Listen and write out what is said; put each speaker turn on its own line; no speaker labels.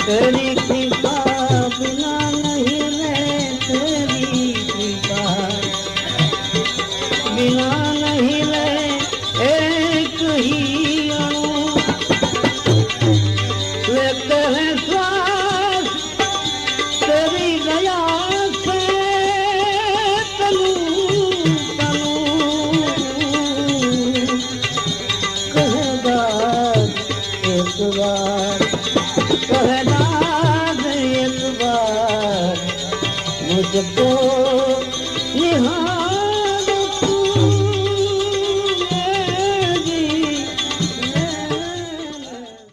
तेरी कृपा बिना नहीं ले, तेरी कृपा बिना नहीं ले, एक ही अणु लेते हैं श्वास, तेरी दया से तनु तनु कहेगा एक बार।